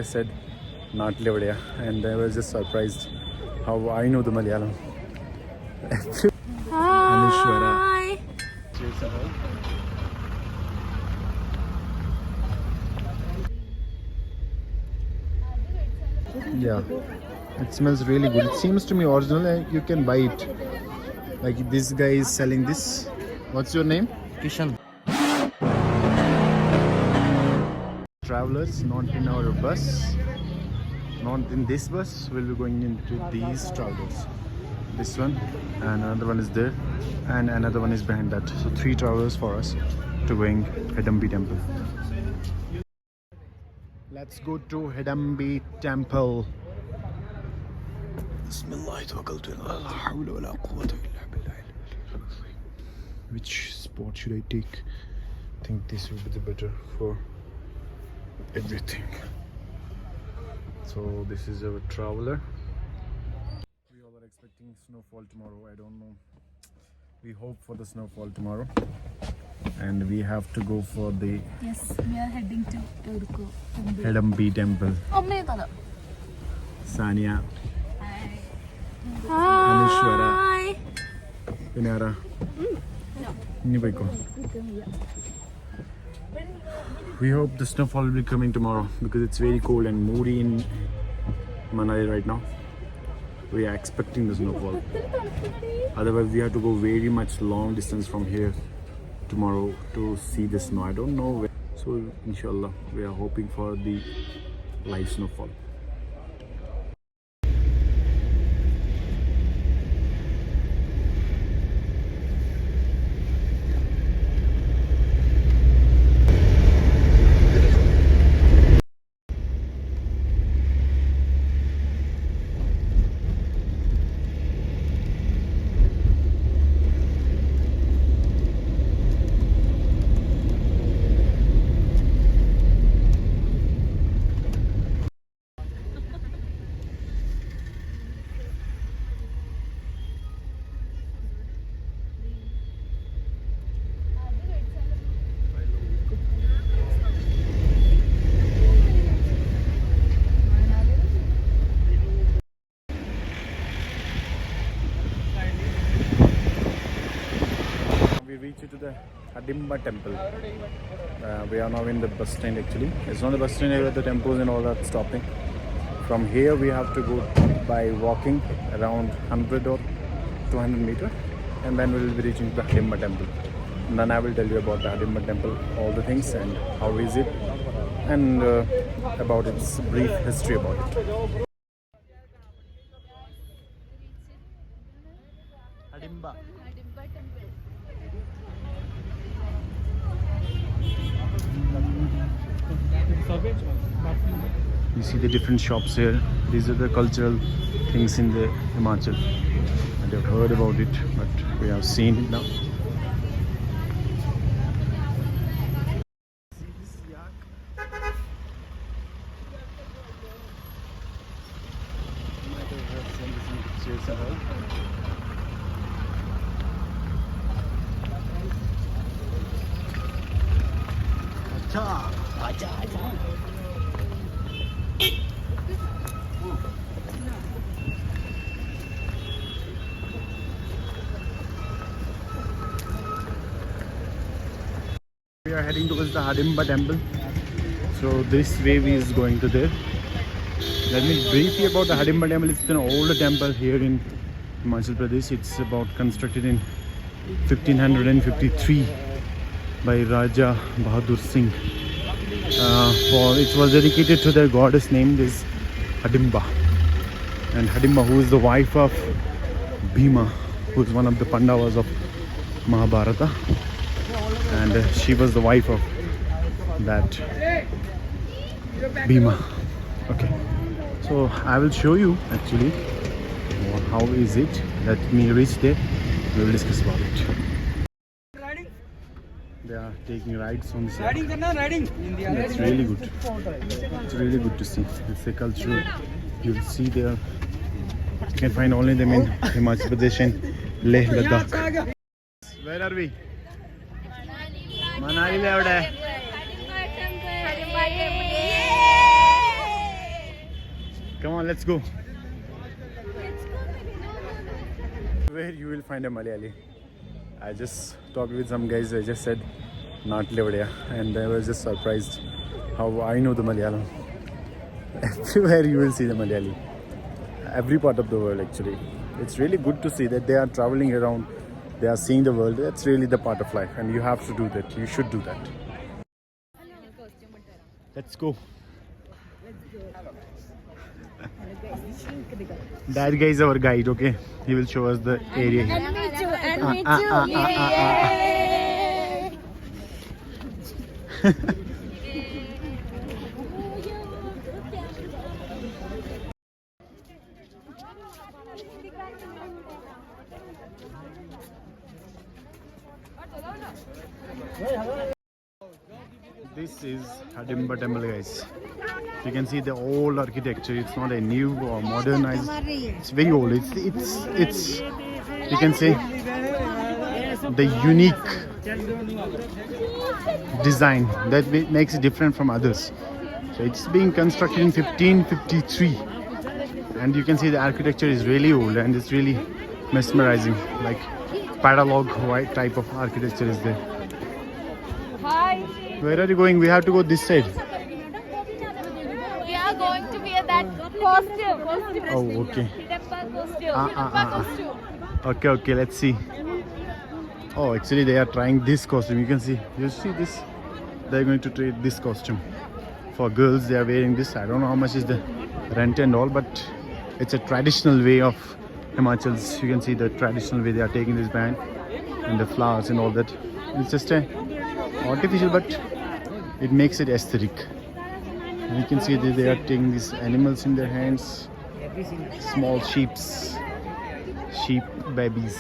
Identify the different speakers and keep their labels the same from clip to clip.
Speaker 1: I said Natlevadia, and I was just surprised how I know the Malayalam.
Speaker 2: Hi.
Speaker 1: Yeah, it smells really good. It seems to me original, and you can buy it. Like this guy is selling this. What's your name?
Speaker 3: Kishan.
Speaker 1: Travelers, not in our bus, not in this bus. We'll be going into these travelers. This one, and another one is there, and another one is behind that. So 3 travelers for us to going Hedambi temple. Let's go to Hedambi temple. Which spot should I take? I think this will be the better for everything. So this is our traveler. We all are expecting snowfall tomorrow. I don't know. We hope for the snowfall tomorrow. And we have to go for the
Speaker 2: Yes, we are heading to Turku.
Speaker 1: Hedambi temple. Sania, Anishwara, Pinara. We hope the snowfall will be coming tomorrow because it's very cold and moody in Manali right now. We are expecting the snowfall. Otherwise, we have to go very much long distance from here tomorrow to see the snow. I don't know where. So, inshallah, we are hoping for the live snowfall. We reached to the Hadimba temple. We are now in the bus stand actually. It's not the bus stand area, the temples and all that stopping. From here we have to go by walking around 100 or 200 meters, and then we will be reaching the Hadimba temple. And then I will tell you about the Hadimba temple, all the things and how is it, and about its brief history about it. Hadimba. You see the different shops here. These are the cultural things in the Himachal. And I've heard about it, but we have seen it now. We are heading towards the Hadimba temple. So this way we is going to there. Let me brief you about the Hadimba temple. It's an older temple here in Himachal Pradesh. It's about constructed in 1553 by Raja Bahadur Singh. It was dedicated to their goddess named is Hadimba. And Hadimba, who is the wife of Bhima, who is one of the Pandavas of Mahabharata. And she was the wife of that Bhima. Okay, so I will show you actually how is it. Let me reach there. We will discuss about it. They are taking rides on this. Riding. That's really good. It's really good to see. It's a culture you will see there. You can find only them in Himachal Pradesh and Leh Ladakh. Where are we? Manali. Come on, let's go. Where you will find a Malayali. I just talked with some guys. I just said Natlevadya, and I was just surprised how I know the Malayalam. Everywhere you will see the Malayali. Every part of the world actually. It's really good to see that they are traveling around. They are seeing the world. That's really the part of life, and you have to do that. You should do that. Let's go. That guy is our guide, okay? He will show us the area here.
Speaker 2: And me too. And me too.
Speaker 1: This is Hidimba Temple, guys. You can see the old architecture. It's not a new or modernized. It's very old. It's you can say the unique design that makes it different from others. So it's being constructed in 1553, and you can see the architecture is really old and it's really mesmerizing. Like paralog white type of architecture is there.
Speaker 2: Hi.
Speaker 1: Where are you going? We have to go this side.
Speaker 2: We are going to wear that costume.
Speaker 1: Oh, okay.
Speaker 2: Hidimba costume.
Speaker 1: Okay, let's see. Oh, actually they are trying this costume. You can see. You see this? They're going to trade this costume. For girls, they are wearing this. I don't know how much is the rent and all, but it's a traditional way of Himachals. You can see the traditional way they are taking this band and the flowers and all that. It's just a artificial, but it makes it aesthetic. And you can see that they are taking these animals in their hands. Small sheep babies.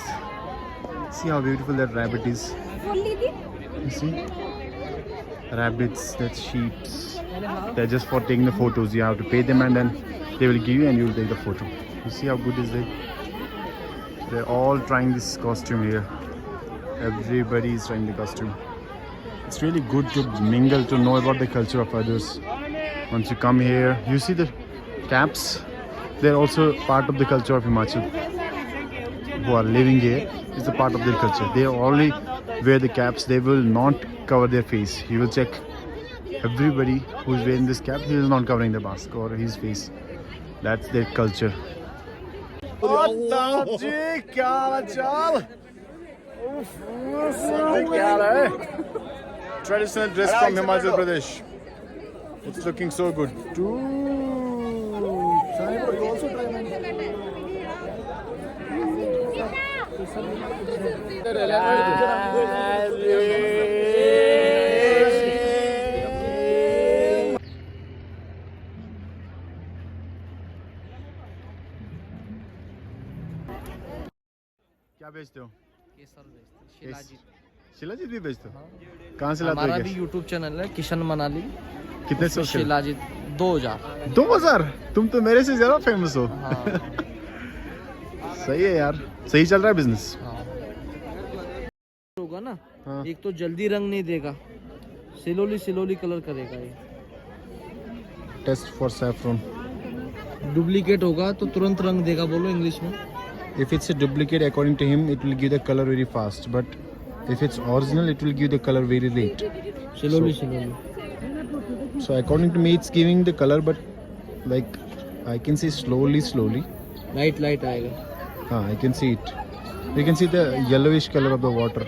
Speaker 1: See how beautiful that rabbit is. You see? Rabbits, that's sheep. They're just for taking the photos. You have to pay them and then they will give you and you will take the photo. You see how good is it? They're all trying this costume here. Everybody is trying the costume. It's really good to mingle, to know about the culture of others. Once you come here, you see the caps. They're also part of the culture of Himachal. Who are living here, it's a part of their culture. They only wear the caps. They will not cover their face. You will check everybody who is wearing this cap. He is not covering the mask or his face. That's their culture. Traditional dress from Himachal Pradesh. It's looking so good. क्या बेचते हो?
Speaker 3: केसर बेचते हैं, शिलाजीत।
Speaker 1: शिलाजीत भी बेचते हो? कहाँ से लाते हो?
Speaker 3: हमारा भी यूट्यूब चैनल है किशन मनाली।
Speaker 1: कितने सौ?
Speaker 3: शिलाजीत 2000।
Speaker 1: 2000? तुम तो मेरे से ज्यादा फेमस हो।
Speaker 3: हाँ।
Speaker 1: सही है यार, सही चल रहा है बिजनेस।
Speaker 3: होगा ना,
Speaker 1: हाँ।
Speaker 3: एक तो जल्दी रंग नहीं देगा, सिलोली कलर करेगा ये।
Speaker 1: Test for saffron.
Speaker 3: डुप्लीकेट होगा तो तुरंत रंग देगा, बोलो इंग्लिश में।
Speaker 1: If it's a duplicate, according to him, it will give the color very fast. But if it's original, it will give the color very late.
Speaker 3: सिलोली।
Speaker 1: So according to me, it's giving the color, but like I can see slowly.
Speaker 3: Light आएगा।
Speaker 1: I can see it. You can see the yellowish color of the water.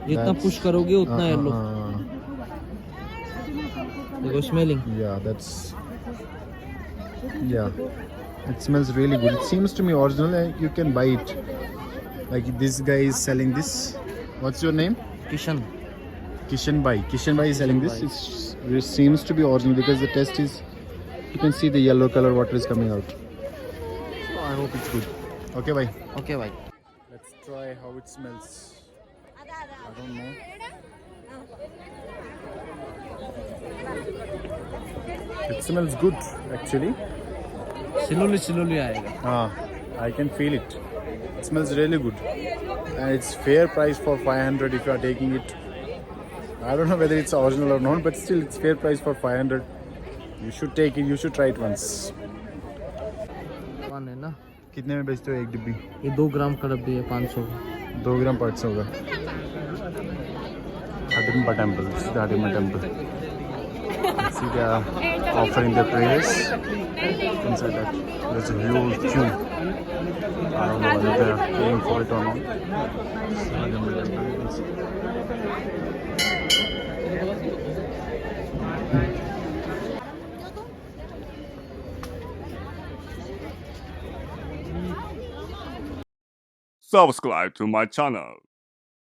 Speaker 3: जितना push करोगे उतना yellow. देखो smelling.
Speaker 1: Yeah. It smells really good. It seems to me original and you can buy it. Like this guy is selling this. What's your name?
Speaker 3: Kishan
Speaker 1: Kishan Bhai is selling this. It seems to be original because the test is, you can see the yellow color water is coming out. So I hope it's good. Okay, bye.
Speaker 3: Okay भाई।
Speaker 1: Let's try how it smells. I don't know. It smells good actually.
Speaker 3: सिलोली आएगा।
Speaker 1: I can feel it. It smells really good. And it's fair price for 500 if you are taking it. I don't know whether it's original or not, but still it's fair price for 500. You should take it. You should try it once.
Speaker 3: सामान है ना।
Speaker 1: कितने में बेचते हो एक डिब्बी?
Speaker 3: ये 2 ग्राम का डब्बी है 500 का।
Speaker 1: 2 ग्राम 500 का। Hadimba temple. This is the Hadimba temple. See they are offering their prayers inside that. There's a huge queue. I don't know whether they are paying for it or not. Hadimba temple. You can see.
Speaker 4: Subscribe to my channel.